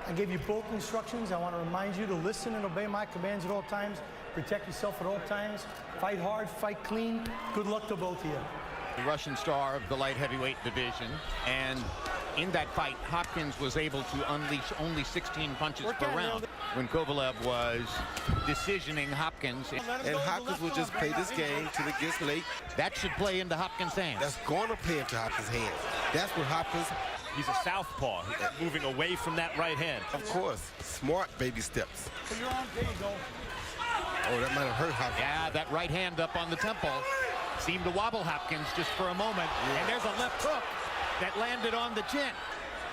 I gave you both instructions. I want to remind you to listen and obey my commands at all times. Protect yourself at all times. Fight hard, fight clean. Good luck to both of you. The Russian star of the light heavyweight division, and in that fight, Hopkins was able to unleash only 16 punches per round when Kovalev was decisioning Hopkins. And Hopkins will just play this game till it gets late. That should play into Hopkins' hands. That's going to play into Hopkins' hands. That's what Hopkins... He's a southpaw, moving away from that right hand. Of course, smart baby steps. Put your arm, there you go. Oh, that might have hurt Hopkins. Yeah, that right hand up on the temple seemed to wobble Hopkins just for a moment. Yeah. And there's a left hook that landed on the chin.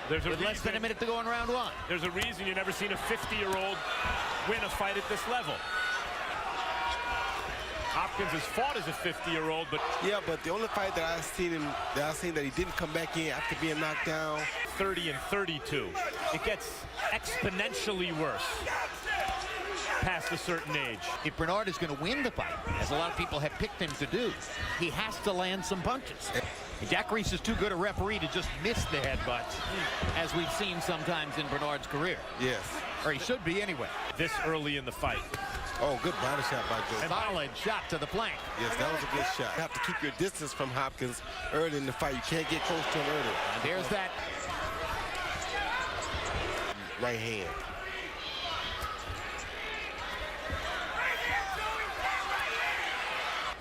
There's with less than a minute to go in round one. There's a reason you've never seen a 50-year-old win a fight at this level. Hopkins has fought as a 50-year-old, but yeah, but the only fight that I've seen that he didn't come back in after being knocked down. 30 and 32. It gets exponentially worse past a certain age. If Bernard is going to win the fight, as a lot of people have picked him to do, he has to land some punches. Jack Reese is too good a referee to just miss the headbutts, as we've seen sometimes in Bernard's career. Yes. Or he should be anyway. This early in the fight. Oh, good body shot by Joe. Solid shot to the flank. Yes, that was a good shot. You have to keep your distance from Hopkins early in the fight. You can't get close to him early. And there's that right hand.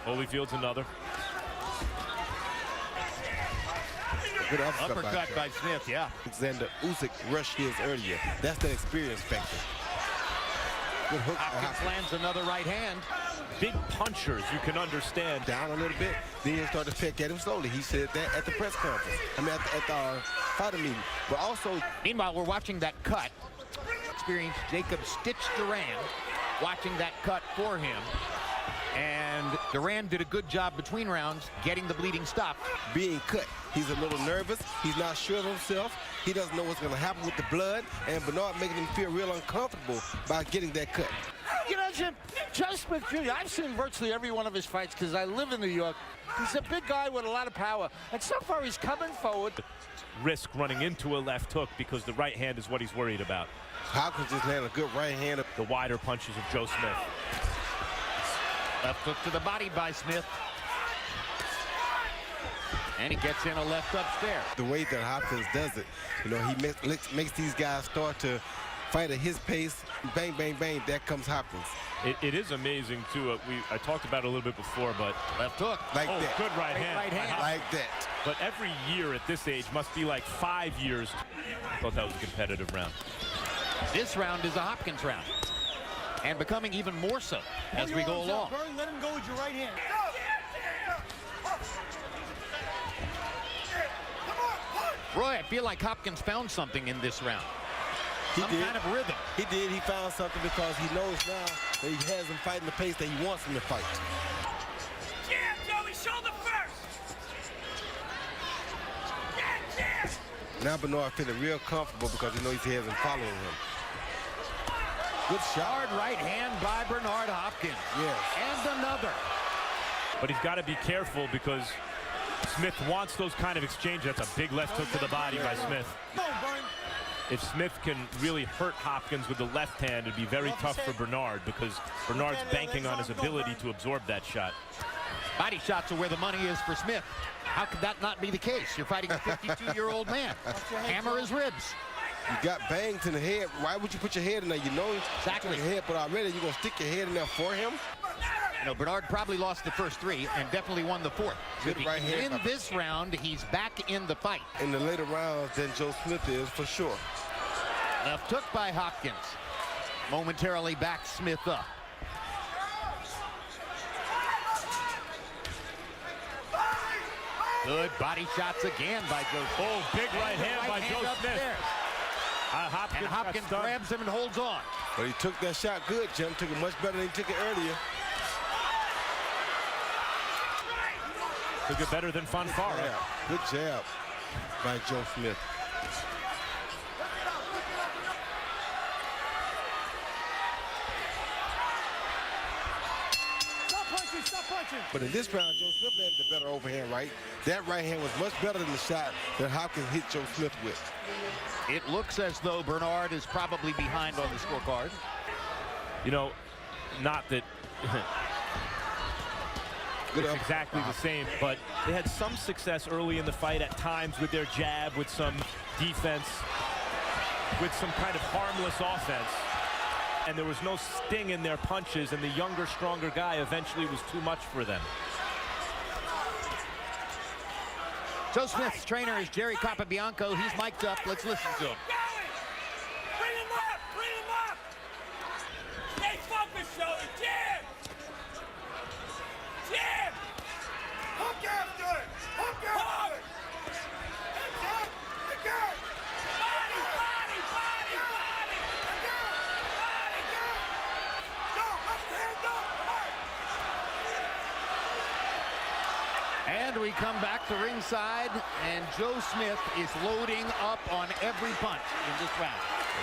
Holyfield's another. Good uppercut by Smith, yeah. Alexander Usyk rushed his earlier. That's the experience factor. Good hook. Hopkins lands another right hand. Big punchers, you can understand. Down a little bit, then you start to pick at him slowly. He said that at the press conference. I mean, at the fighter meeting. But also... Meanwhile, we're watching that cut. Experienced Jacob Stitch Duran watching that cut for him. And Duran did a good job between rounds getting the bleeding stopped. Being cut. He's a little nervous. He's not sure of himself. He doesn't know what's going to happen with the blood. And Bernard making him feel real uncomfortable by getting that cut. You know, Jim, Joe Smith Jr., I've seen virtually every one of his fights because I live in New York. He's a big guy with a lot of power. And so far, he's coming forward. Risk running into a left hook because the right hand is what he's worried about. Hopkins just landed a good right hand. The wider punches of Joe Smith. Left hook to the body by Smith. And he gets in a left upstairs. The way that Hopkins does it, you know, he makes these guys start to fight at his pace. Bang, bang, bang, there comes Hopkins. It is amazing, too. I talked about it a little bit before, but... Left hook. Like that. Good right hand. Right hand. Like that. But every year at this age must be like 5 years. I thought that was a competitive round. This round is a Hopkins round. And becoming even more so as we go along. Let him go with your right hand. Roy, I feel like Hopkins found something in this round. Some kind of rhythm. He did. He found something because he knows now that he has him fighting the pace that he wants him to fight. Jam, Joey, shoulder first. Jam. Now Bernard feeling real comfortable because he knows he has him following him. Good shot. Hard right hand by Bernard Hopkins. Yes. And another. But he's got to be careful because Smith wants those kind of exchanges. That's a big left hook to the body by Smith. If Smith can really hurt Hopkins with the left hand, it'd be very tough for Bernard because Bernard's banking on his ability to absorb that shot. Body shots are where the money is for Smith. How could that not be the case? You're fighting a 52-year-old man. Hammer his ribs. You got bangs in the head. Why would you put your head in there? You know exactly your head, but already you're going to stick your head in there for him? You know, Bernard probably lost the first three and definitely won the fourth. Good right hand. In this round, he's back in the fight. In the later rounds than Joe Smith is, for sure. Left hook by Hopkins. Momentarily back Smith up. Good body shots again by Joe Smith. Oh, big right hand by Joe Smith. Hopkins grabs him and holds on. But he took that shot good, Jim. Took it much better than he took it earlier. Took it better than Fanfara. Yeah, good jab by Joe Smith. punching, stop punching. But in this round, Joe Smith landed the better overhand right. That right hand was much better than the shot that Hopkins hit Joe Smith with. It looks as though Bernard is probably behind on the scorecard. You know, not that it's exactly the same, but they had some success early in the fight at times with their jab, with some defense, with some kind of harmless offense. And there was no sting in their punches, and the younger, stronger guy eventually was too much for them. Joe Smith's trainer is Jerry Capabianco. He's mic'd up. Let's listen to him. Bring him up! Bring him up! Stay focused, Joey! Jam! Jam! Hook after it! Hook after it! Heads up! Look out! Body! Body! Body! Body! Look out! Body! Go! Up the hands up! And we come back to ringside, and Joe Smith is loading up on every punch in this round.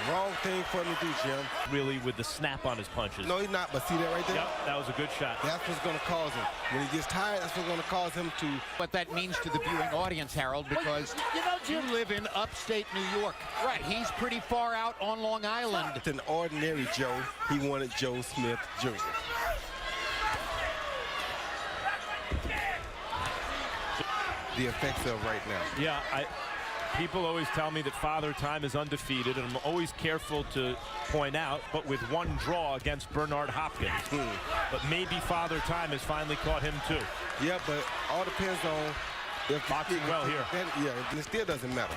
The wrong thing for him to do, Jim. Really with the snap on his punches. No, he's not, but see that right there? Yep, that was a good shot. That's what's going to cause him. When he gets tired, that's what's going to cause him to... What that means to the viewing audience, Harold, because you live in upstate New York. Right. He's pretty far out on Long Island. It's an ordinary Joe. He wanted Joe Smith Jr. The effects of right now. Yeah, people always tell me that Father Time is undefeated, and I'm always careful to point out, but with one draw against Bernard Hopkins. But maybe Father Time has finally caught him too. Yeah, but all depends on if boxing well here. Yeah, it still doesn't matter.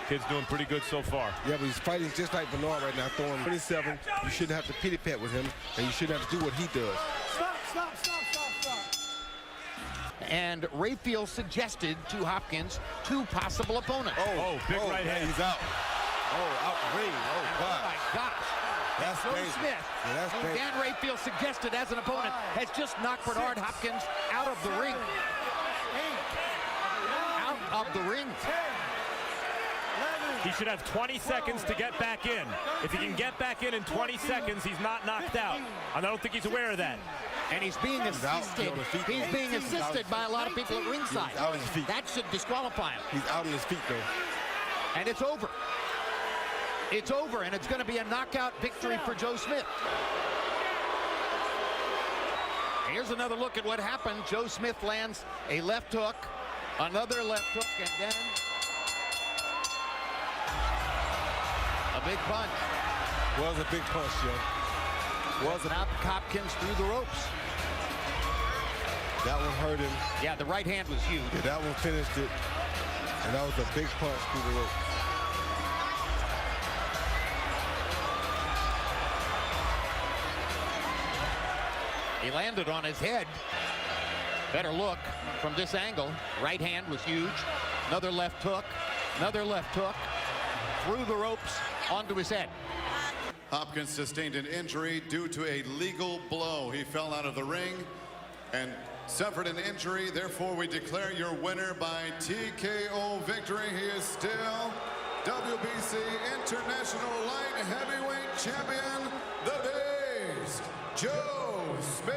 Kid's doing pretty good so far. Yeah, but he's fighting just like Bernard right now, throwing 27. You shouldn't have to pity pat with him, and you shouldn't have to do what he does. Stop, stop, stop, stop, stop. And Rayfield suggested to Hopkins 2 possible opponents. Oh, big right hand. He's out. Oh, out the ring. Oh, Oh God. my gosh. That's Joe crazy. Smith, Yeah, that's who crazy. Dan Rayfield suggested as an opponent, has just knocked Bernard Hopkins out of the ring. Out of the ring. He should have 20 seconds to get back in. If he can get back in 20 seconds, he's not knocked out. And I don't think he's aware of that. And he's being assisted. He's being assisted by a lot of people at ringside. He's out on his feet. That should disqualify him. He's out on his feet, though. And it's over. It's over, and it's going to be a knockout victory for Joe Smith. Here's another look at what happened. Joe Smith lands a left hook, another left hook, and then a big punch. Was a big punch, Joe. Was a Knocked Hopkins through the ropes. That one hurt him. Yeah, the right hand was huge. Yeah, that one finished it. And that was a big punch through the ropes. He landed on his head. Better look from this angle. Right hand was huge. Another left hook. Another left hook. Through the ropes onto his head. Hopkins sustained an injury due to a legal blow. He fell out of the ring and suffered an injury. Therefore, we declare your winner by TKO victory. He is still WBC International Light Heavyweight Champion, the Beast, Joe Smith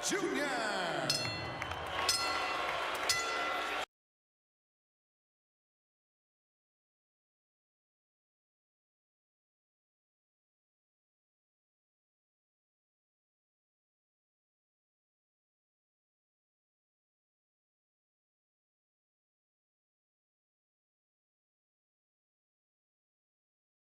Jr.